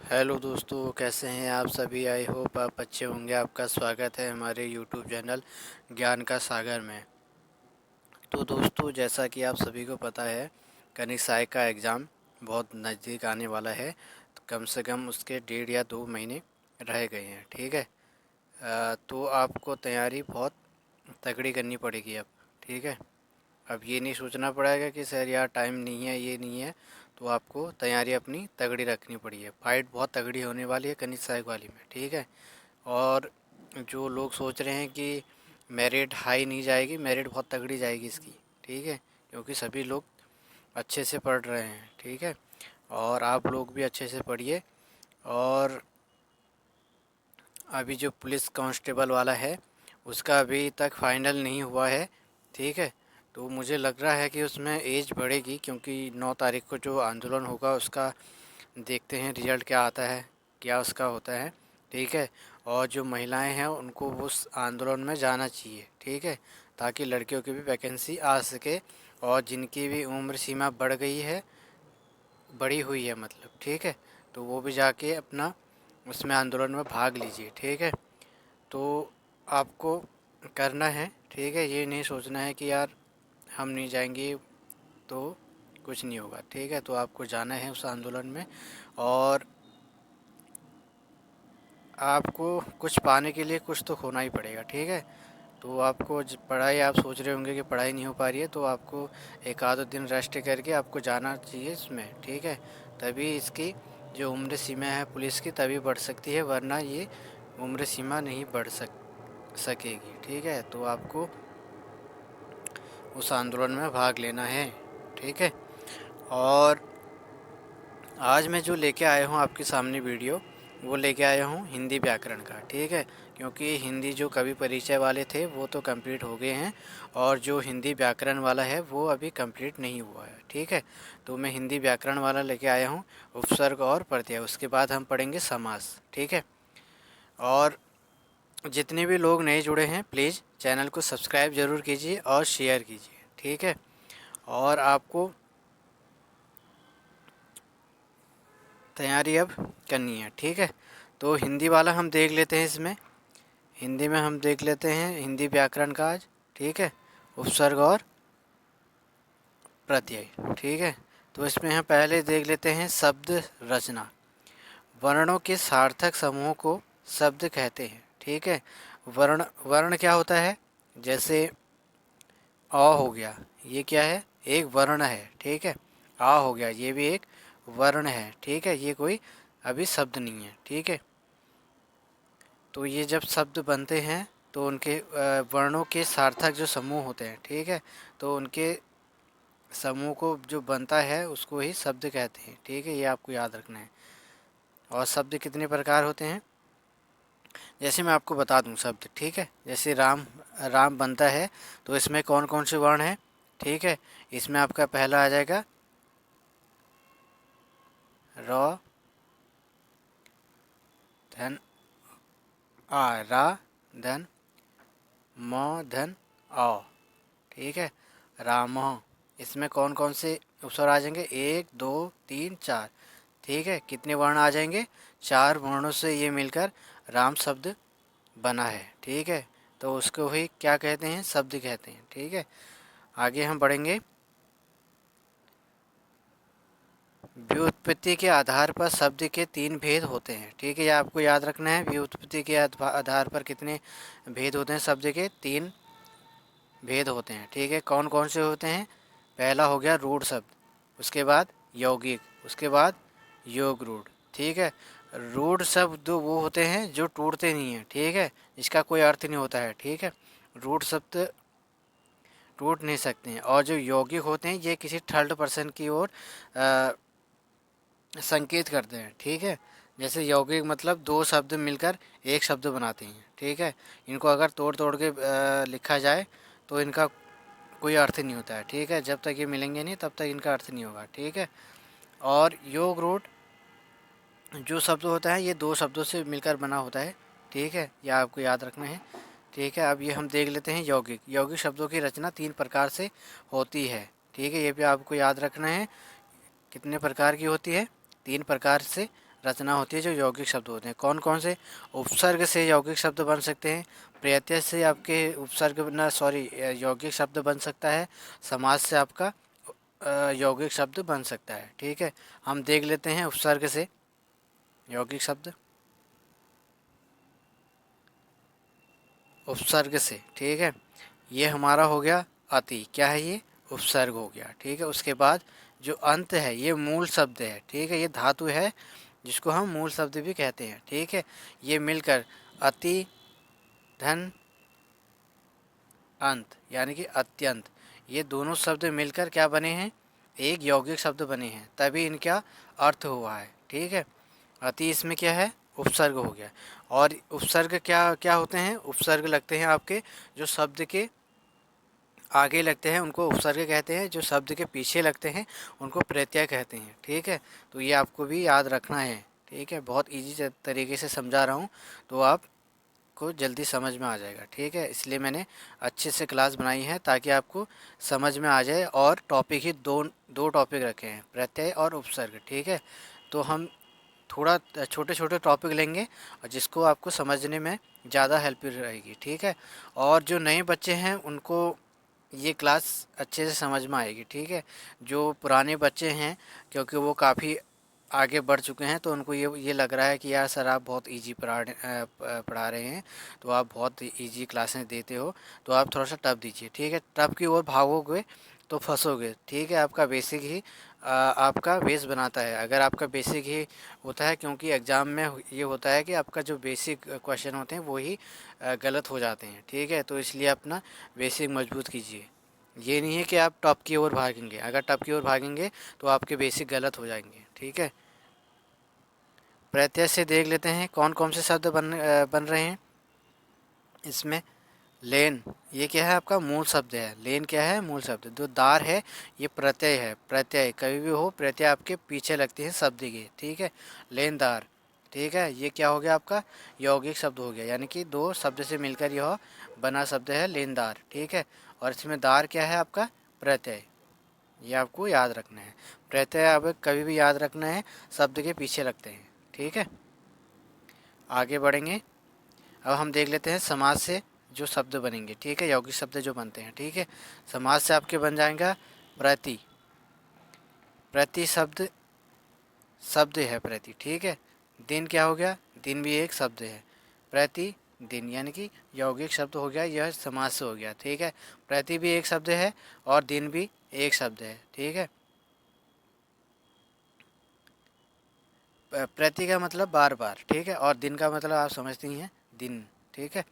Hello दोस्तों, कैसे हैं आप सभी। आई होप आप अच्छे होंगे। आपका स्वागत है हमारे यूट्यूब चैनल ज्ञान का सागर में। तो दोस्तों, जैसा कि आप सभी को पता है, कनिक सहायक का एग्ज़ाम बहुत नज़दीक आने वाला है। तो कम से कम उसके 1.5 या 2 महीने रह गए हैं। ठीक है। तो आपको तैयारी बहुत तगड़ी करनी पड़ेगी अब। ठीक है। अब ये नहीं सोचना पड़ेगा कि सर यार टाइम नहीं है, ये नहीं है। तो आपको तैयारी अपनी तगड़ी रखनी पड़ी है। फाइट बहुत तगड़ी होने वाली है कनिष्ठ सहायक वाली में। ठीक है। और जो लोग सोच रहे हैं कि मेरिट हाई नहीं जाएगी, मेरिट बहुत तगड़ी जाएगी इसकी। ठीक है। क्योंकि सभी लोग अच्छे से पढ़ रहे हैं। ठीक है। और आप लोग भी अच्छे से पढ़िए। और अभी जो पुलिस कांस्टेबल वाला है उसका अभी तक फाइनल नहीं हुआ है। ठीक है। तो मुझे लग रहा है कि उसमें एज बढ़ेगी, क्योंकि 9 तारीख को जो आंदोलन होगा उसका देखते हैं रिज़ल्ट क्या आता है, क्या उसका होता है। ठीक है। और जो महिलाएं हैं उनको उस आंदोलन में जाना चाहिए। ठीक है। ताकि लड़कियों की भी वैकेंसी आ सके। और जिनकी भी उम्र सीमा बढ़ गई है, बढ़ी हुई है मतलब, ठीक है, तो वो भी जाके अपना उसमें आंदोलन में भाग लीजिए। ठीक है। तो आपको करना है। ठीक है। ये नहीं सोचना है कि यार हम नहीं जाएंगे तो कुछ नहीं होगा। ठीक है। तो आपको जाना है उस आंदोलन में। और आपको कुछ पाने के लिए कुछ तो खोना ही पड़ेगा। ठीक है। तो आपको पढ़ाई, आप सोच रहे होंगे कि पढ़ाई नहीं हो पा रही है, तो आपको एक आध दिन रेस्ट करके आपको जाना चाहिए इसमें। ठीक है। तभी इसकी जो उम्र सीमा है पुलिस की तभी बढ़ सकती है, वरना ये उम्र सीमा नहीं बढ़ सकेगी। ठीक है। तो आपको उस आंदोलन में भाग लेना है। ठीक है। और आज मैं जो लेके आया हूँ आपके सामने वीडियो, वो लेके आया हूँ हिंदी व्याकरण का। ठीक है। क्योंकि हिंदी जो कवि परिचय वाले थे वो तो कंप्लीट हो गए हैं, और जो हिंदी व्याकरण वाला है वो अभी कंप्लीट नहीं हुआ है। ठीक है। तो मैं हिंदी व्याकरण वाला लेके आया हूँ, उपसर्ग और प्रत्यय। उसके बाद हम पढ़ेंगे समास। ठीक है। और जितने भी लोग नए जुड़े हैं प्लीज़ चैनल को सब्सक्राइब ज़रूर कीजिए और शेयर कीजिए। ठीक है। और आपको तैयारी अब करनी है। ठीक है। तो हिंदी वाला हम देख लेते हैं। इसमें हिंदी में हम देख लेते हैं हिंदी व्याकरण का आज। ठीक है। उपसर्ग और प्रत्यय। ठीक है। तो इसमें हम पहले देख लेते हैं शब्द रचना। वर्णों के सार्थक समूह को शब्द कहते हैं। ठीक है। वर्ण वर्ण क्या होता है? जैसे अ हो गया, ये क्या है? एक वर्ण है। ठीक है। आ हो गया, ये भी एक वर्ण है। ठीक है। ये कोई अभी शब्द नहीं है। ठीक है। तो ये जब शब्द बनते हैं तो उनके वर्णों के सार्थक जो समूह होते हैं, ठीक है, तो उनके समूह को जो बनता है उसको ही शब्द कहते हैं। ठीक है। ये आपको याद रखना है। और शब्द कितने प्रकार होते हैं जैसे मैं आपको बता दूं शब्द। ठीक है। जैसे राम, राम बनता है तो इसमें कौन कौन से वर्ण हैं? ठीक है। इसमें आपका पहला आ जाएगा र, धन आ, रा, धन म, धन औ। ठीक है। राम। इसमें कौन कौन से उपस्वर आ जाएंगे? 1 2 3 4। ठीक है। कितने वर्ण आ जाएंगे? 4 वर्णों से ये मिलकर राम शब्द बना है। ठीक है। तो उसको ही क्या कहते हैं? शब्द कहते हैं। ठीक है। आगे हम बढ़ेंगे। व्युत्पत्ति के आधार पर शब्द के 3 भेद होते हैं। ठीक है। ये आपको याद रखना है। व्युत्पत्ति के आधार पर कितने भेद होते हैं? शब्द के 3 भेद होते हैं। ठीक है। कौन कौन से होते हैं? पहला हो गया रूढ़ शब्द, उसके बाद यौगिक, उसके बाद योग रूढ़। ठीक है। रूढ़ शब्द वो होते हैं जो टूटते नहीं हैं। ठीक है। इसका कोई अर्थ नहीं होता है। ठीक है। रूढ़ शब्द टूट नहीं सकते हैं। और जो यौगिक होते हैं ये किसी थर्ड पर्सन की ओर संकेत करते हैं। ठीक है। जैसे यौगिक मतलब 2 शब्द मिलकर एक शब्द बनाते हैं। ठीक है। इनको अगर तोड़ तोड़ के लिखा जाए तो इनका कोई अर्थ नहीं होता है। ठीक है। जब तक ये मिलेंगे नहीं तब तक इनका अर्थ नहीं होगा। ठीक है। और योग रूट जो शब्द होता है ये 2 शब्दों से मिलकर बना होता है। ठीक है। यह आपको याद रखना है। ठीक है। अब ये हम देख लेते हैं यौगिक। यौगिक शब्दों की रचना 3 प्रकार से होती है। ठीक है। ये भी आपको याद रखना है। कितने प्रकार की होती है? 3 प्रकार से रचना होती है जो यौगिक शब्द होते हैं। कौन कौन से? उपसर्ग से यौगिक शब्द बन सकते हैं, प्रत्यय से आपके उपसर्ग ना सॉरी यौगिक शब्द बन सकता है, समास से आपका यौगिक शब्द बन सकता है। ठीक है, हम देख लेते हैं उपसर्ग से यौगिक शब्द। उपसर्ग से, ठीक है, ये हमारा हो गया अति, क्या है ये? उपसर्ग हो गया। ठीक है, उसके बाद जो अंत है ये मूल शब्द है। ठीक है, ये धातु है जिसको हम मूल शब्द भी कहते हैं। ठीक है, ये मिलकर अति धन अंत यानी कि अत्यंत, ये दोनों शब्द मिलकर क्या बने हैं? एक यौगिक शब्द बने हैं, तभी इनका अर्थ हुआ है। ठीक है, अति इसमें क्या है? उपसर्ग हो गया। और उपसर्ग क्या क्या होते हैं? उपसर्ग लगते हैं आपके जो शब्द के आगे लगते हैं उनको उपसर्ग कहते हैं, जो शब्द के पीछे लगते हैं उनको प्रत्यय कहते हैं। ठीक है, तो ये आपको भी याद रखना है। ठीक है, बहुत इजी तरीके से समझा रहा हूँ तो आपको जल्दी समझ में आ जाएगा। ठीक है, इसलिए मैंने अच्छे से क्लास बनाई है ताकि आपको समझ में आ जाए। और टॉपिक ही दो दो टॉपिक रखे हैं, प्रत्यय और उपसर्ग। ठीक है, तो हम थोड़ा छोटे छोटे टॉपिक लेंगे और जिसको आपको समझने में ज़्यादा हेल्प रहेगी। ठीक है, और जो नए बच्चे हैं उनको ये क्लास अच्छे से समझ में आएगी। ठीक है, जो पुराने बच्चे हैं क्योंकि वो काफ़ी आगे बढ़ चुके हैं तो उनको ये लग रहा है कि यार सर आप बहुत इजी पढ़ा रहे हैं, तो आप बहुत इजी क्लासें देते हो, तो आप थोड़ा सा टफ दीजिए। ठीक है, टफ की ओर भागोगे तो फंसोगे। ठीक है, आपका बेसिक ही आपका बेस बनाता है। अगर आपका बेसिक ही होता है, क्योंकि एग्ज़ाम में ये होता है कि आपका जो बेसिक क्वेश्चन होते हैं वो ही गलत हो जाते हैं। ठीक है, तो इसलिए अपना बेसिक मजबूत कीजिए। ये नहीं है कि आप टॉप की ओर भागेंगे, अगर टॉप की ओर भागेंगे तो आपके बेसिक गलत हो जाएंगे। ठीक है, प्रत्यय से देख लेते हैं कौन कौन से शब्द बन रहे हैं इसमें। लेन, ये क्या है? आपका मूल शब्द है। लेन क्या है? मूल शब्द। जो दार है ये प्रत्यय है। प्रत्यय कभी भी हो, प्रत्यय आपके पीछे लगती है शब्द के। ठीक है, लेनदार। ठीक है, ये क्या हो गया? आपका यौगिक शब्द हो गया, यानी कि दो शब्द से मिलकर यह बना शब्द है लेनदार। ठीक है, और इसमें दार क्या है? आपका प्रत्यय। ये आपको याद रखना है, प्रत्यय आप कभी भी याद रखना है, शब्द के पीछे लगते हैं। ठीक है, आगे बढ़ेंगे। अब हम देख लेते हैं समाज से जो शब्द बनेंगे। ठीक है, यौगिक शब्द जो बनते हैं। ठीक है, समाज से आपके बन जाएगा प्रति। प्रति शब्द शब्द है प्रति। ठीक है, दिन क्या हो गया? दिन भी एक शब्द है। प्रति दिन यानी कि यौगिक शब्द हो गया, यह समाज से हो गया। ठीक है, प्रति भी एक शब्द है और दिन भी एक शब्द है। ठीक है, प्रति का मतलब बार बार। ठीक है, और दिन का मतलब आप समझते ही हैं, दिन। ठीक है,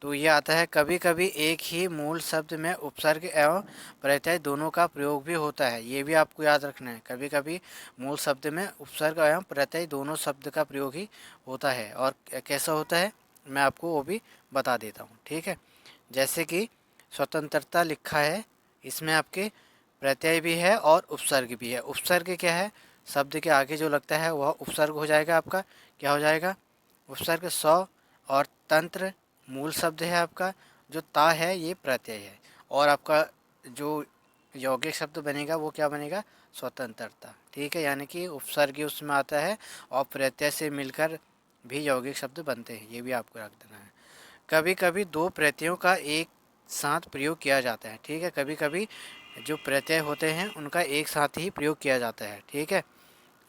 तो ये आता है कभी कभी एक ही मूल शब्द में उपसर्ग एवं प्रत्यय दोनों का प्रयोग भी होता है। ये भी आपको याद रखना है, कभी कभी मूल शब्द में उपसर्ग एवं प्रत्यय दोनों शब्द का प्रयोग ही होता है। और कैसा होता है मैं आपको वो भी बता देता हूँ। ठीक है, जैसे कि स्वतंत्रता लिखा है, इसमें आपके प्रत्यय भी है और उपसर्ग भी है। उपसर्ग क्या है? शब्द के आगे जो लगता है वह उपसर्ग हो जाएगा। आपका क्या हो जाएगा? उपसर्ग। सौ और तंत्र मूल शब्द है आपका, जो ता है ये प्रत्यय है। और आपका जो यौगिक शब्द बनेगा वो क्या बनेगा? स्वतंत्रता। ठीक है, यानी कि उपसर्ग उसमें आता है और प्रत्यय से मिलकर भी यौगिक शब्द बनते हैं, ये भी आपको रख देना है। कभी कभी दो प्रत्ययों का एक साथ प्रयोग किया जाता है। ठीक है, कभी कभी जो प्रत्यय होते हैं उनका एक साथ ही प्रयोग किया जाता है। ठीक है,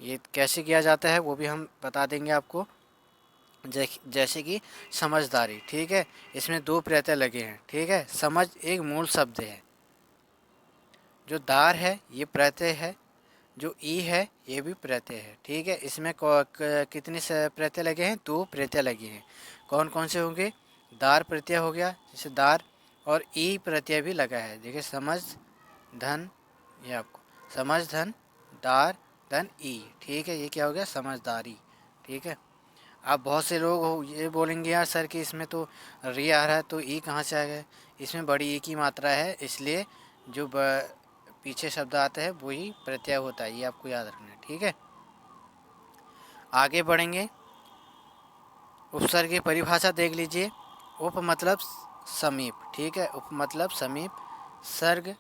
ये कैसे किया जाता है वो भी हम बता देंगे आपको। जैसे कि समझदारी। ठीक है, इसमें दो प्रत्यय लगे हैं। ठीक है, समझ एक मूल शब्द है, जो दार है ये प्रत्यय है, जो ई है ये भी प्रत्यय है। ठीक है, इसमें कितने प्रत्यय लगे हैं? दो प्रत्यय लगे हैं। कौन कौन से होंगे? दार प्रत्यय हो गया, जैसे दार, और ई प्रत्यय भी लगा है। देखिए समझ धन, ये आपको समझ धन दार धन ई। ठीक है, ये क्या हो गया? समझदारी। ठीक है, अब बहुत से लोग हो ये बोलेंगे यार सर कि इसमें तो री आ रहा है तो ई कहाँ से आ गया? इसमें बड़ी ई की मात्रा है, इसलिए जो पीछे शब्द आता है वही प्रत्यय होता है, ये आपको याद रखना है। ठीक है, आगे बढ़ेंगे। उपसर्ग की परिभाषा देख लीजिए। उप मतलब समीप। ठीक है, उप मतलब समीप। सर्ग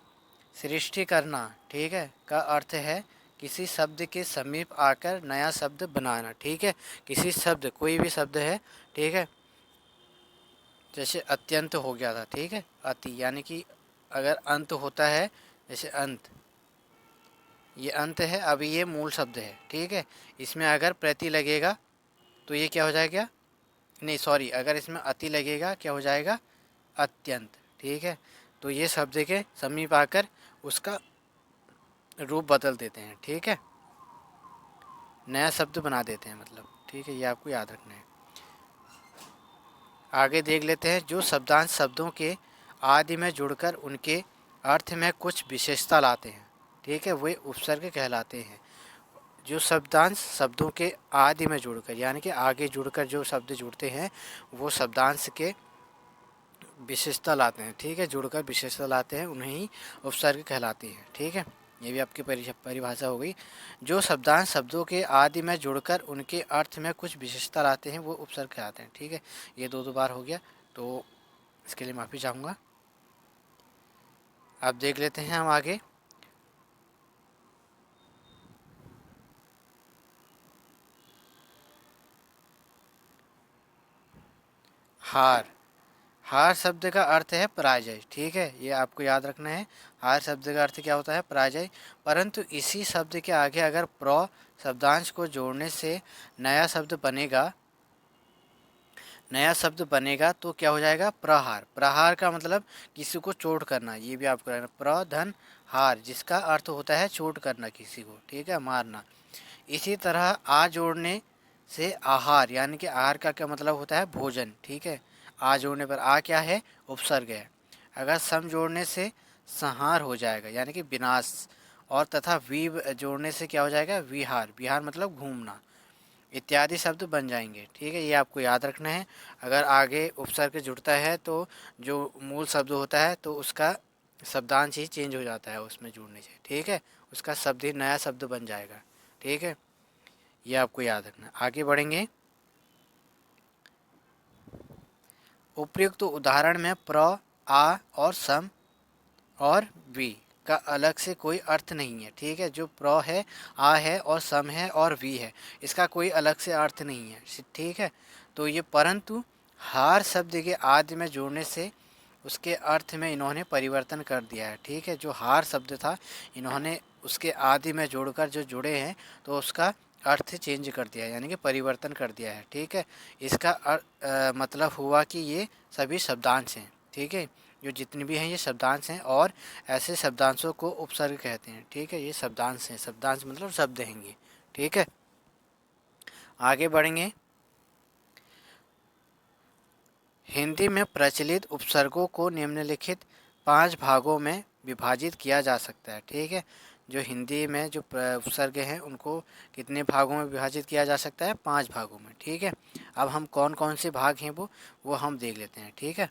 सृष्टि करना। ठीक है, का अर्थ है किसी शब्द के समीप आकर नया शब्द बनाना। ठीक है, किसी शब्द, कोई भी शब्द है, ठीक है, जैसे अत्यंत हो गया था, ठीक है, अति यानी कि अगर अंत होता है, जैसे अंत, ये अंत है, अभी ये मूल शब्द है, ठीक है, इसमें अगर प्रति लगेगा तो ये क्या हो जाएगा, नहीं सॉरी, अगर इसमें अति लगेगा क्या हो जाएगा, अत्यंत। ठीक है, तो ये शब्द के समीप आकर उसका रूप बदल देते हैं। ठीक है, नया शब्द बना देते हैं मतलब। ठीक है, ये आपको याद रखना है। आगे देख लेते हैं, जो शब्दांश शब्दों के आदि में जुड़कर उनके अर्थ में कुछ विशेषता लाते हैं, ठीक है, वे उपसर्ग कहलाते हैं। जो शब्दांश शब्दों के आदि में जुड़कर, यानी कि आगे जुड़कर जो शब्द जुड़ते हैं वो शब्दांश के विशेषता लाते हैं। ठीक है, जुड़कर विशेषता लाते हैं, उन्हें ही उपसर्ग कहलाती है। ठीक है, ये भी आपकी परिभाषा हो गई। जो शब्दांश शब्दों के आदि में जुड़कर उनके अर्थ में कुछ विशेषता लाते हैं वो उपसर्ग कहलाते हैं। ठीक है, ये दो बार हो गया, तो इसके लिए माफ़ी चाहूँगा। अब देख लेते हैं हम आगे। हार, हार शब्द का अर्थ है पराजय। ठीक है, ये आपको याद रखना है। हार शब्द का अर्थ क्या होता है, पराजय। परंतु इसी शब्द के आगे अगर प्र शब्दांश को जोड़ने से नया शब्द बनेगा, नया शब्द बनेगा तो क्या हो जाएगा, प्रहार। प्रहार का मतलब किसी को चोट करना, ये भी आपको रहना। प्र धन हार, जिसका अर्थ होता है चोट करना किसी को, ठीक है, मारना। इसी तरह आ जोड़ने से आहार, यानी कि आहार का क्या मतलब होता है, भोजन। ठीक है, आ जोड़ने पर आ क्या है, उपसर्ग है। अगर सम जोड़ने से संहार हो जाएगा, यानी कि विनाश। और तथा वी जोड़ने से क्या हो जाएगा, विहार। विहार मतलब घूमना, इत्यादि शब्द बन जाएंगे। ठीक है, ये आपको याद रखना है। अगर आगे उपसर्ग जुड़ता है तो जो मूल शब्द होता है तो उसका शब्दांश ही चेंज हो जाता है उसमें जुड़ने से। ठीक है, उसका शब्द ही नया शब्द बन जाएगा। ठीक है, ये आपको याद रखना। आगे बढ़ेंगे। उपयुक्त तो उदाहरण में प्र, आ और सम और वी का अलग से कोई अर्थ नहीं है। ठीक है, जो प्र है, आ है और सम है और वी है, इसका कोई अलग से अर्थ नहीं है। ठीक है, तो ये परंतु हार शब्द के आदि में जोड़ने से उसके अर्थ में इन्होंने परिवर्तन कर दिया है। ठीक है, जो हार शब्द था इन्होंने उसके आदि में जोड़कर जो जुड़े हैं तो उसका अर्थ चेंज कर दिया है, यानी कि परिवर्तन कर दिया है। ठीक है, इसका मतलब हुआ कि ये सभी शब्दांश हैं। ठीक है, जो जितने भी हैं ये शब्दांश हैं और ऐसे शब्दांशों को उपसर्ग कहते हैं। ठीक है, ये शब्दांश हैं, शब्दांश मतलब शब्द हैं ये। ठीक है, आगे बढ़ेंगे। हिंदी में प्रचलित उपसर्गों को निम्नलिखित 5 भागों में विभाजित किया जा सकता है। ठीक है, जो हिंदी में जो उपसर्ग हैं उनको कितने भागों में विभाजित किया जा सकता है, 5 भागों में। ठीक है, अब हम कौन कौन से भाग हैं वो हम देख लेते हैं। ठीक है,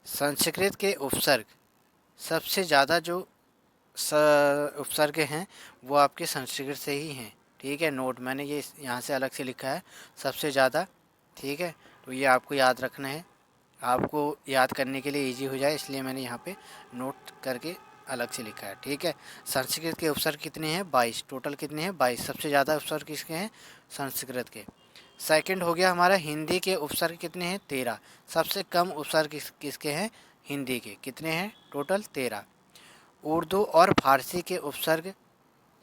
संस्कृत के उपसर्ग, सबसे ज़्यादा जो उपसर्ग हैं वो आपके संस्कृत से ही हैं। ठीक है, नोट मैंने ये यहाँ से अलग से लिखा है, सबसे ज़्यादा। ठीक है, तो ये आपको याद रखना है, आपको याद करने के लिए इजी हो जाए इसलिए मैंने यहाँ पे नोट करके अलग से लिखा है। ठीक है, संस्कृत के उपसर्ग कितने हैं, 22। टोटल कितने हैं, 22। सबसे ज़्यादा उपसर्ग किसके हैं, संस्कृत के। सेकंड हो गया हमारा, हिंदी के उपसर्ग कितने हैं, 13। सबसे कम उपसर्ग किसके हैं, हिंदी के। कितने हैं, टोटल 13। उर्दू और फारसी के उपसर्ग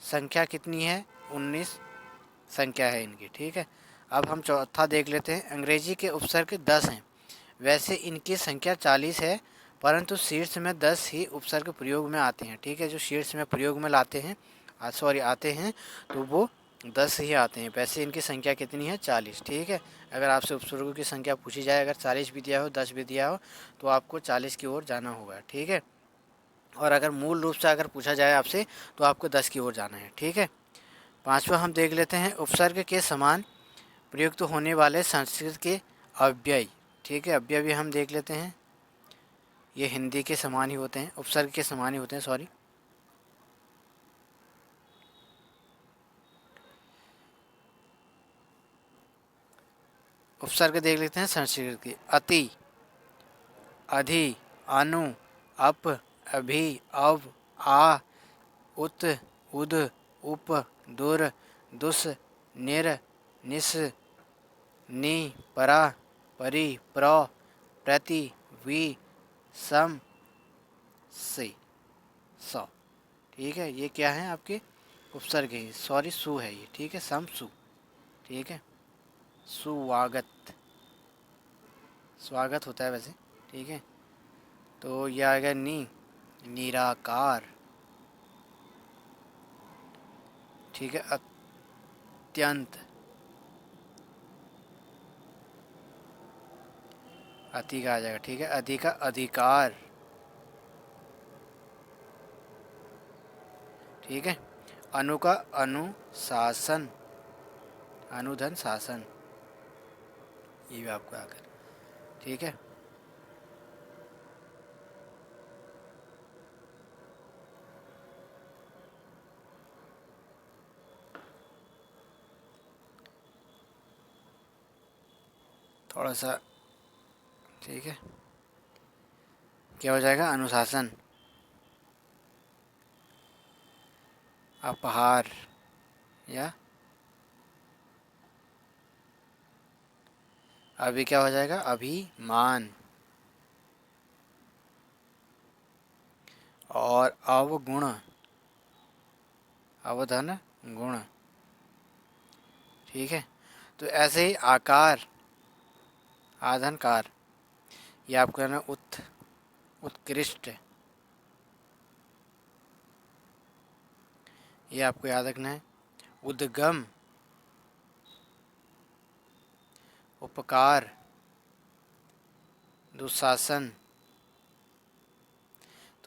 संख्या कितनी है, 19 संख्या है इनकी। ठीक है, अब हम चौथा देख लेते हैं। अंग्रेजी के उपसर्ग 10 हैं, वैसे इनकी संख्या 40 है, परंतु शीर्ष में 10 ही उपसर्ग प्रयोग में आते हैं। ठीक है, जो शीर्ष में प्रयोग में लाते हैं, आते हैं, तो वो 10 ही आते हैं। वैसे इनकी संख्या कितनी है, 40। ठीक है, अगर आपसे उपसर्गों की संख्या पूछी जाए, अगर 40 भी दिया हो, 10 भी दिया हो, तो आपको 40 की ओर जाना होगा। ठीक है, और अगर मूल रूप से अगर पूछा जाए आपसे तो आपको 10 की ओर जाना है। ठीक है, पांचवा हम देख लेते हैं, उपसर्ग के समान प्रयुक्त होने वाले संस्कृत के अव्यय। ठीक है, अव्यय भी हम देख लेते हैं, ये हिंदी के समान ही होते हैं, उपसर्ग के समान ही होते हैं, सॉरी। उपसर्ग देख लेते हैं संस्कृत की, अति, अधि, अनु, अप, अभि, अव, आ, उत, उद, उप, दुर, दुस, निर, निस, नि, परा, परि, प्र, प्रति, वि, सम, से, स। ठीक है, ये क्या है आपके उपसर्ग है, सॉरी सु है ये। ठीक है, सम सु। ठीक है, सुवागत, स्वागत होता है वैसे। ठीक है, तो ये आ गया नी, निराकार। ठीक है, अत्यंत, अति का आ जाएगा। ठीक है, अधि का अधिकार। ठीक है, अनु का अनुशासन, अनुधन शासन, ये भी आपको आकर। ठीक है, थोड़ा सा। ठीक है, क्या हो जाएगा, अनुशासन, अपहार या अभी क्या हो जाएगा, अभिमान। और अवगुण, अवधन गुण। ठीक है, तो ऐसे ही आकार, आधनकार, ये आपको है ना उत्कृष्ट, ये आपको याद रखना है। उद्गम, उपकार, दुशासन।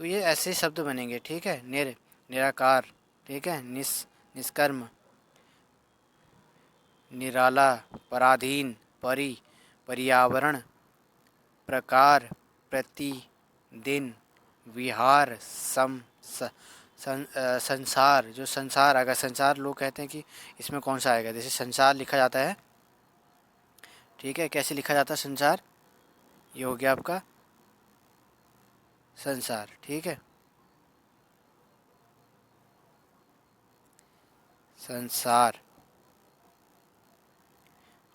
तो ये ऐसे शब्द बनेंगे। ठीक है, निराकार। ठीक है, निष्कर्म, निराला, पराधीन, पर्यावरण, प्रकार, प्रतिदिन, विहार, संसार। जो संसार आएगा, संसार लोग कहते हैं कि इसमें कौन सा आएगा, जैसे संसार लिखा जाता है। ठीक है, कैसे लिखा जाता है संसार, ये हो गया आपका संसार। ठीक है, संसार।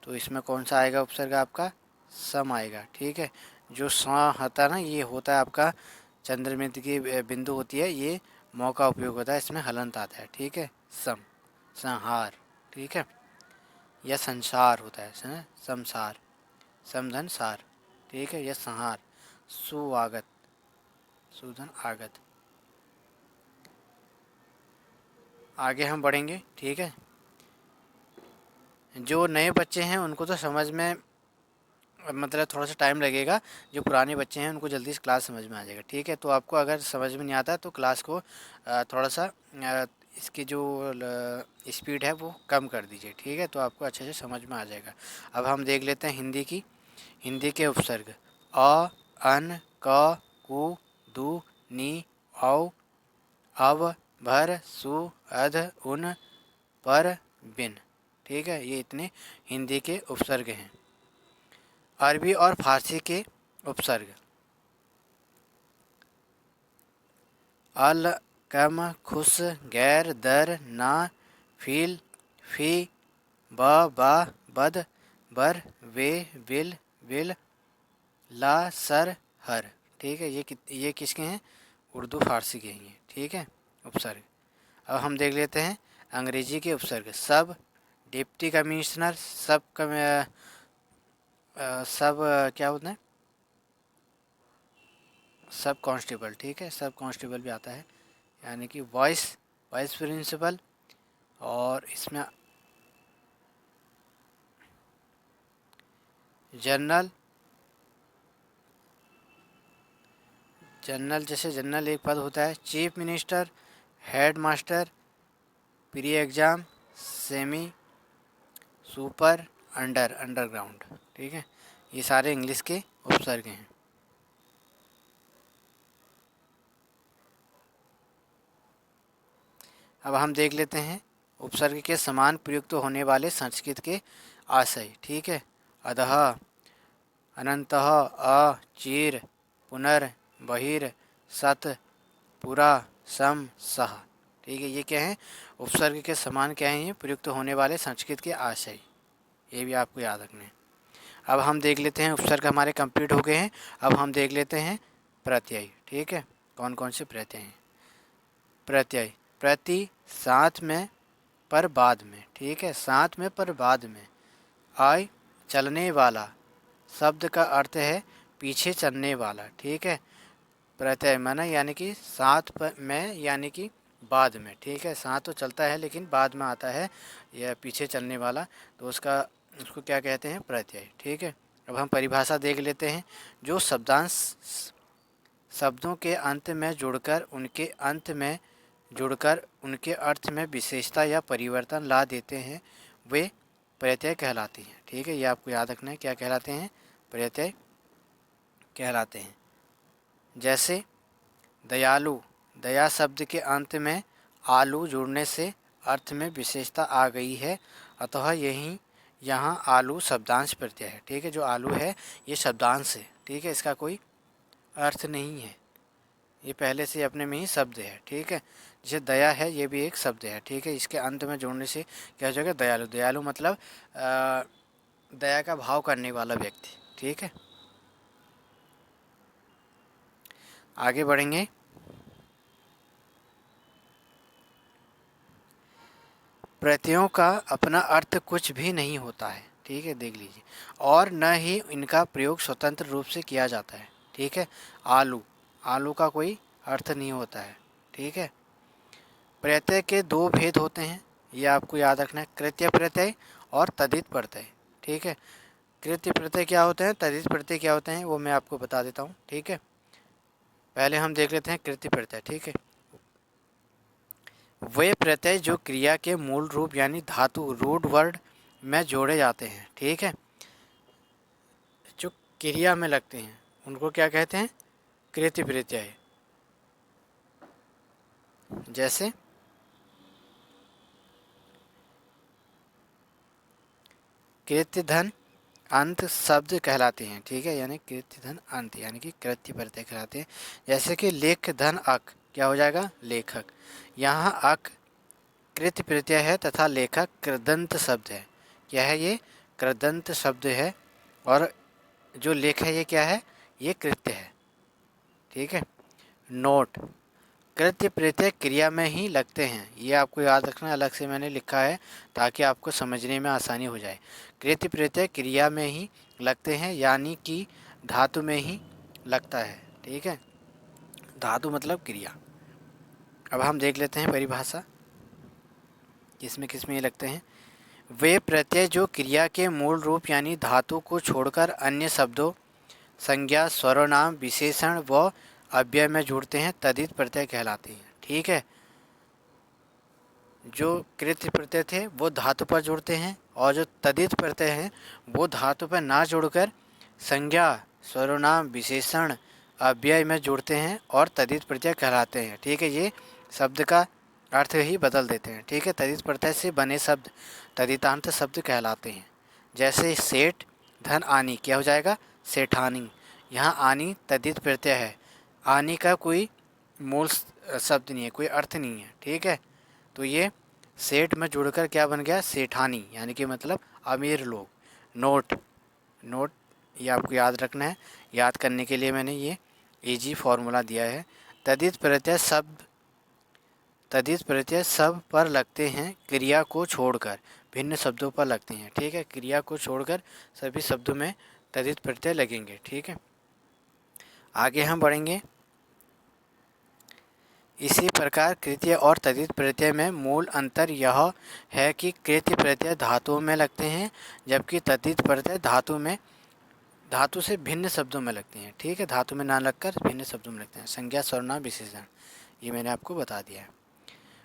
तो इसमें कौन सा आएगा उपसर्ग आपका, सम आएगा। ठीक है, जो स होता है ना, ये होता है आपका चंद्रमित की बिंदु होती है, ये मौ का उपयोग होता है, इसमें हलंत आता है। ठीक है, सम, संहार। ठीक है, यह संसार होता है, संसार, समधन सार। ठीक है, यह संहार, सुआगत, सुधन आगत। आगे हम बढ़ेंगे। ठीक है, जो नए बच्चे हैं उनको तो समझ में मतलब थोड़ा सा टाइम लगेगा। जो पुराने बच्चे हैं उनको जल्दी से क्लास समझ में आ जाएगा। ठीक है, तो आपको अगर समझ में नहीं आता तो क्लास को थोड़ा सा इसकी जो स्पीड है वो कम कर दीजिए। ठीक है, तो आपको अच्छे से समझ में आ जाएगा। अब हम देख लेते हैं हिंदी के उपसर्ग। अ, अन, क, कु, दु, नि, औ, अव, भर, सु, अध, उन, पर, बिन। ठीक है, ये इतने हिंदी के उपसर्ग हैं। अरबी और फारसी के उपसर्ग। अल, कम, खुश, गैर, दर, ना, फील, फी, ब, बा, बद, बर, वे, विल, ला, सर, हर। ठीक है, ये किसके हैं, उर्दू फारसी के हैं ये। ठीक है, उपसर्ग। अब हम देख लेते हैं अंग्रेजी के उपसर्ग। सब, डिप्टी कमिश्नर, सब क्या होता है, सब कांस्टेबल। ठीक है, सब कांस्टेबल भी आता है, यानी कि वाइस वाइस प्रिंसिपल। और इसमें जनरल, जनरल जैसे जनरल एक पद होता है। Chief minister, head master, pre exam, semi, super, underground. ठीक है, ये सारे इंग्लिश के उपसर्ग हैं। अब हम देख लेते हैं उपसर्ग के समान प्रयुक्त होने वाले संस्कृत के आशय। ठीक है, अधः, अनंतः, चीर, पुनर, बहिर, सत, पुरा, सम, सह। ठीक है, ये क्या है, उपसर्ग के समान क्या है, ये प्रयुक्त होने वाले संस्कृत के आशय, ये भी आपको याद रखना है। अब हम देख लेते हैं, उपसर्ग हमारे कंप्लीट हो गए हैं। अब हम देख लेते हैं प्रत्यय। ठीक है, कौन कौन से प्रत्यय हैं। प्रत्यय, प्रति साथ में पर बाद में। ठीक है, साथ में पर बाद में। आय, चलने वाला, शब्द का अर्थ है पीछे चलने वाला। ठीक है, प्रत्यय माना यानी कि साथ में यानी कि बाद में। ठीक है, साथ तो चलता है लेकिन बाद में आता है, यह पीछे चलने वाला, तो उसको क्या कहते हैं, प्रत्यय। ठीक है, अब हम परिभाषा देख लेते हैं। जो शब्दांश शब्दों के अंत में जुड़कर उनके अर्थ में विशेषता या परिवर्तन ला देते हैं, वे प्रत्यय कहलाती हैं। ठीक है, ये आपको याद रखना है, क्या कहलाते हैं, प्रत्यय कहलाते हैं। जैसे दयालु, दया शब्द के अंत में आलू जुड़ने से अर्थ में विशेषता आ गई है, अतः यहाँ आलू शब्दांश प्रत्यय है। ठीक है, जो आलू है ये शब्दांश है। ठीक है, इसका कोई अर्थ नहीं है, ये पहले से अपने में ही शब्द है। ठीक है, जैसे दया है, ये भी एक शब्द है। ठीक है, इसके अंत में जोड़ने से क्या हो जाएगा, दयालु। दयालु मतलब दया का भाव करने वाला व्यक्ति। ठीक है, आगे बढ़ेंगे। प्रत्ययों का अपना अर्थ कुछ भी नहीं होता है। ठीक है, देख लीजिए, और न ही इनका प्रयोग स्वतंत्र रूप से किया जाता है। ठीक है, आलू, आलू का कोई अर्थ नहीं होता है। ठीक है, प्रत्यय के दो भेद होते हैं, ये आपको याद रखना है, कृत्य प्रत्यय और तद्धित प्रत्यय। ठीक है, कृत्य प्रत्यय क्या होते हैं, तद्धित प्रत्यय क्या होते हैं, वो मैं आपको बता देता हूँ। ठीक है, पहले हम देख लेते हैं कृत्य प्रत्यय। ठीक है, वे प्रत्यय जो क्रिया के मूल रूप यानी धातु, रूट वर्ड में जोड़े जाते हैं। ठीक है, जो क्रिया में लगते हैं उनको क्या कहते हैं, कृत्य प्रत्यय। जैसे कृत्य धन अंत शब्द कहलाते हैं। ठीक है, यानी कृत्य धन अंत यानी कि कृत्य प्रत्यय कहलाते हैं। जैसे कि लेख धन अक, क्या हो जाएगा, लेखक। यहाँ अक कृत्य प्रत्यय है तथा लेखक कृदंत शब्द है। क्या है ये, कृदंत शब्द है, और जो लेख है ये क्या है, ये कृत्य है। ठीक है, नोट, कृत्य प्रत्यय क्रिया में ही लगते हैं, ये आपको याद रखना, अलग से मैंने लिखा है ताकि आपको समझने में आसानी हो जाए। कृत्य प्रत्यय क्रिया में ही लगते हैं यानी कि धातु में ही लगता है। ठीक है, धातु मतलब क्रिया। अब हम देख लेते हैं परिभाषा, किस में ये लगते हैं। वे प्रत्यय जो क्रिया के मूल रूप यानी धातु को छोड़कर अन्य शब्दों, संज्ञा, सर्वनाम, विशेषण व अव्यय में जुड़ते हैं, तद्धित प्रत्यय कहलाते हैं। ठीक है, जो कृत्य प्रत्यय थे वो धातु पर जुड़ते हैं, और जो तद्धित प्रत्यय हैं वो धातु पर ना जुड़कर संज्ञा, सर्वनाम, विशेषण, अव्यय में जुड़ते हैं और तद्धित प्रत्यय कहलाते हैं। ठीक है, ये शब्द का अर्थ ही बदल देते हैं। ठीक है, तद्धित प्रत्यय से बने शब्द तद्धितांत शब्द कहलाते हैं। जैसे सेठ धन आनी, क्या हो जाएगा, सेठानी। यहाँ आनी तद्धित प्रत्यय है, आनी का कोई मूल शब्द नहीं है, कोई अर्थ नहीं है। ठीक है, तो ये सेठ में जुड़कर क्या बन गया, सेठानी, यानी कि मतलब अमीर लोग। नोट, नोट ये आपको याद रखना है, याद करने के लिए मैंने ये इजी फार्मूला दिया है। तद्धित प्रत्यय सब पर लगते हैं, क्रिया को छोड़कर भिन्न शब्दों पर लगते हैं। ठीक है, क्रिया को छोड़कर सभी शब्दों में तद्धित प्रत्यय लगेंगे। ठीक है, आगे हम बढ़ेंगे। इसी प्रकार कृत्य और तद्धित प्रत्यय में मूल अंतर यह है कि कृत्य प्रत्यय धातुओं में लगते हैं, जबकि तद्धित प्रत्यय धातु से भिन्न शब्दों में लगते हैं। ठीक है, धातु में ना लगकर भिन्न शब्दों में लगते हैं, संज्ञा, सर्वनाम, विशेषण, ये मैंने आपको बता दिया है।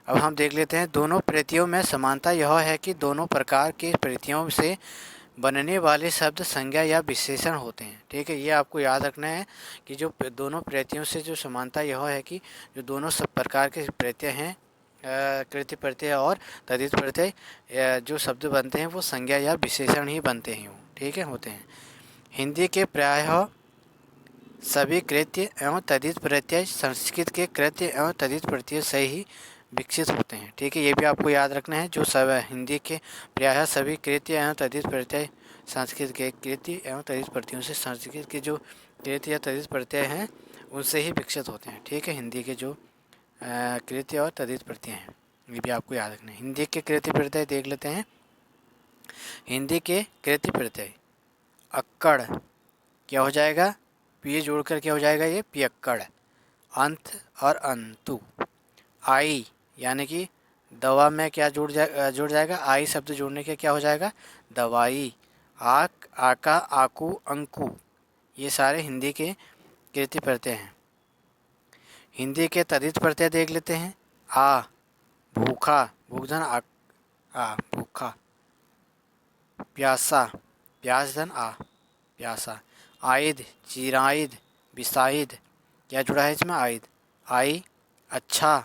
अब हम देख लेते हैं, दोनों प्रत्ययों में समानता यह है कि दोनों प्रकार के प्रत्ययों से बनने वाले शब्द संज्ञा या विशेषण होते हैं। ठीक है, ये आपको याद रखना है कि जो दोनों प्रत्ययों से जो समानता यह है कि जो दोनों सब प्रकार के प्रत्यय हैं, कृत्य प्रत्यय और तद्धित प्रत्यय, जो शब्द बनते हैं वो संज्ञा या विशेषण ही बनते हैं, ठीक है, होते हैं। हिंदी के प्रायः सभी कृत्य एवं तद्धित प्रत्यय संस्कृत के कृत्य एवं तद्धित प्रत्यय से ही विकसित होते हैं। ठीक है, ये भी आपको याद रखना है। जो सब हिंदी के प्रायः सभी कृत्य एवं तद्धित प्रत्यय संस्कृत के कृत्य एवं तद्धित प्रत्ययों से, संस्कृत के जो कृत्य या तद्धित प्रत्यय हैं उनसे ही विकसित होते हैं। ठीक है, हिंदी के जो कृत्य और तद्धित प्रत्यय हैं ये भी आपको याद रखना है। हिंदी के कृत्य प्रत्यय देख लेते हैं। हिंदी के कृत्य प्रत्यय अक्कड़ क्या हो जाएगा, पी जोड़कर क्या हो जाएगा, ये पियक्कड़। अंत और अंतु। आई यानी कि दवा में क्या जुड़ जाएगा, आई शब्द जोड़ने के क्या हो जाएगा, दवाई। आक, आका, आकू, अंकु, ये सारे हिंदी के कृति प्रत्यय हैं। हिंदी के तद्धित प्रत्यय देख लेते हैं। आ भूखा, भूखधन आ भूखा। प्यासा, प्यास धन आ प्यासा। आयद, चिरायद, बिसाइद, क्या जुड़ा है इसमें, आयद। आई अच्छा,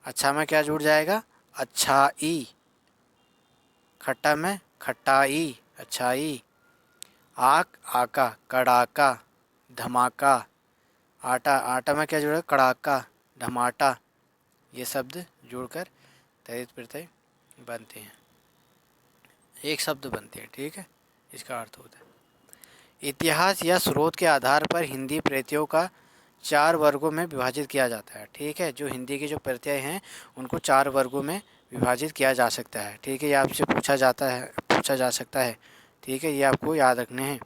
अच्छा में क्या जुड़ जाएगा, अच्छाई। खट्टा में खट्टाई, अच्छाई। आक, आका, कड़ाका, धमाका। आटा, आटा में क्या जुड़ा है, कड़ाका, ढमाटा। ये शब्द जुड़कर तद्धित प्रत्यय बनते हैं, एक शब्द बनते हैं। ठीक है, इसका अर्थ होता है। इतिहास या स्रोत के आधार पर हिंदी प्रत्ययों का 4 वर्गों में विभाजित किया जाता है। ठीक है, जो हिंदी के जो प्रत्यय हैं उनको 4 वर्गों में विभाजित किया जा सकता है। ठीक है, ये आपसे पूछा जा सकता है। ठीक है, ये आपको याद रखने हैं।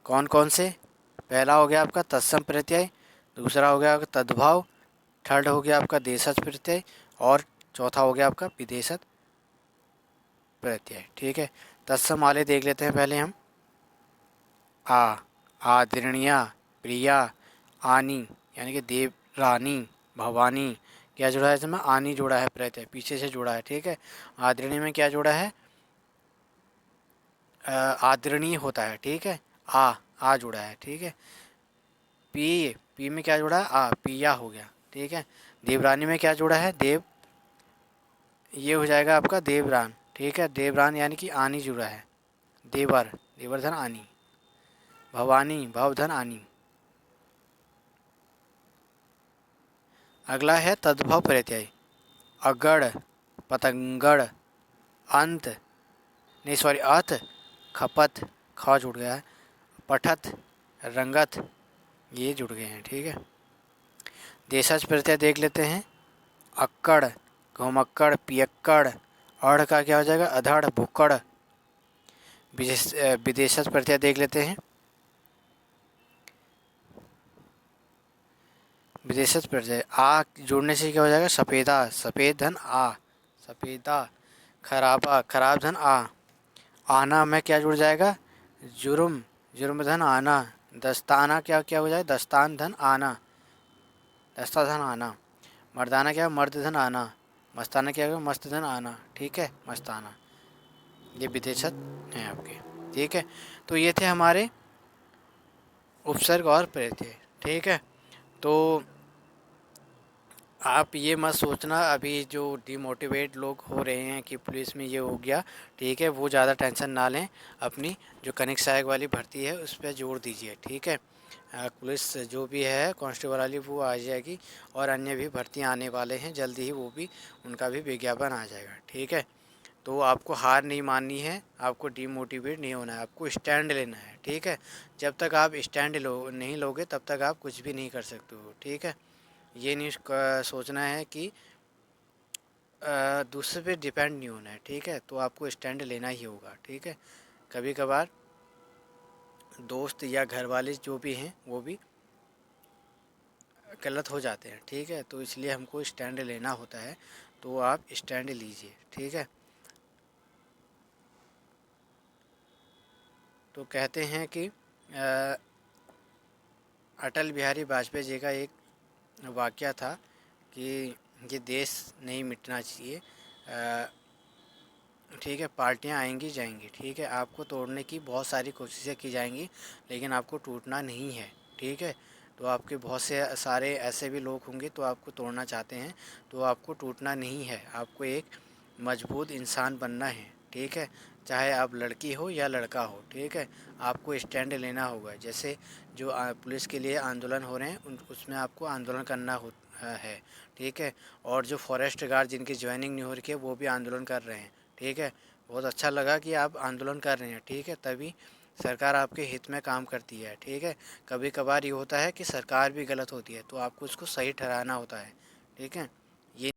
कौन कौन से, पहला हो गया आपका तत्सम प्रत्यय, दूसरा हो गया आपका तद्भाव, थर्ड हो गया आपका देशज प्रत्यय, और चौथा हो गया आपका विदेशज प्रत्यय। ठीक है, तत्सम वाले देख लेते हैं पहले हम। आ, आदरणीया, प्रिया, आनी यानी कि देवरानी, भवानी, क्या जुड़ा है इसमें, आनी जुड़ा है, प्रत्यय पीछे से जुड़ा है। ठीक है, आदरणीय में क्या जुड़ा है, आदरणीय होता है। ठीक है, आ जुड़ा है। ठीक है, पी, पी में क्या जुड़ा है, पिया हो गया। ठीक है, देवरानी में क्या जुड़ा है, देव, ये हो जाएगा आपका देवरान। ठीक है, देवरान यानी कि आनी जुड़ा है, देवर, देवर धन आनी। भवानी, भवधन आनी। अगला है तद्भव प्रत्यय। अगड़, पतंगड़, अंत, नहीं सॉरी अत, खपत, ख जुड़ गया है, पठत, रंगत, ये जुड़ गए हैं। ठीक है, देशज प्रत्यय देख लेते हैं। अक्कड़, घुमक्कड़, पियक्कड़, अड़ का क्या हो जाएगा, अधड़, भुक्कड़। विदेशज प्रत्यय देख लेते हैं। विदेशज प्रत्यय आ जुड़ने से क्या हो जाएगा, सफ़ेदा, सफ़ेद धन आ, सफ़ेदा। खराबा, खराब धन आ। आना में क्या जुड़ जाएगा, जुर्म, जुर्म धन आना। दस्ताना क्या क्या हो जाए, दस्तान धन आना, दस्ता धन आना। मर्दाना क्या, मर्द धन आना। मस्ताना क्या होगा, मस्त धन आना। ठीक है, मस्ताना। ये विदेशज हैं आपके। ठीक है, तो ये थे हमारे उपसर्ग और प्रत्यय। ठीक है, तो आप ये मत सोचना अभी जो डिमोटिवेट लोग हो रहे हैं कि पुलिस में ये हो गया। ठीक है, वो ज़्यादा टेंशन ना लें, अपनी जो कनिक सहायक वाली भर्ती है उस पर जोर दीजिए। ठीक है, पुलिस जो भी है कांस्टेबल वाली वो आ जाएगी, और अन्य भी भर्तियाँ आने वाले हैं जल्दी ही, वो भी उनका भी विज्ञापन आ जाएगा। ठीक है, तो आपको हार नहीं माननी है, आपको डीमोटिवेट नहीं होना है, आपको स्टैंड लेना है। ठीक है, जब तक आप स्टैंड नहीं लोगे तब तक आप कुछ भी नहीं कर सकते हो। ठीक है, ये नहीं सोचना है कि दूसरे पे डिपेंड नहीं होना है। ठीक है, तो आपको स्टैंड लेना ही होगा। ठीक है, कभी कभार दोस्त या घर वाले जो भी हैं वो भी गलत हो जाते हैं। ठीक है, तो इसलिए हमको स्टैंड लेना होता है, तो आप स्टैंड लीजिए। ठीक है, तो कहते हैं कि अटल बिहारी वाजपेयी जी का एक वाक़या था कि ये देश नहीं मिटना चाहिए। ठीक है, पार्टियां आएंगी जाएंगी। ठीक है, आपको तोड़ने की बहुत सारी कोशिशें की जाएंगी, लेकिन आपको टूटना नहीं है। ठीक है, तो आपके बहुत से सारे ऐसे भी लोग होंगे तो आपको तोड़ना चाहते हैं, तो आपको टूटना नहीं है, आपको एक मजबूत इंसान बनना है। ठीक है, चाहे आप लड़की हो या लड़का हो। ठीक है, आपको स्टैंड लेना होगा। जैसे जो पुलिस के लिए आंदोलन हो रहे हैं उसमें आपको आंदोलन करना है, ठीक है। और जो फॉरेस्ट गार्ड जिनकी ज्वाइनिंग नहीं हो रखी है वो भी आंदोलन कर रहे हैं, ठीक है। बहुत अच्छा लगा कि आप आंदोलन कर रहे हैं, ठीक है। तभी सरकार आपके हित में काम करती है, ठीक है। कभी कभार ये होता है कि सरकार भी गलत होती है, तो आपको उसको सही ठहराना होता है, ठीक है।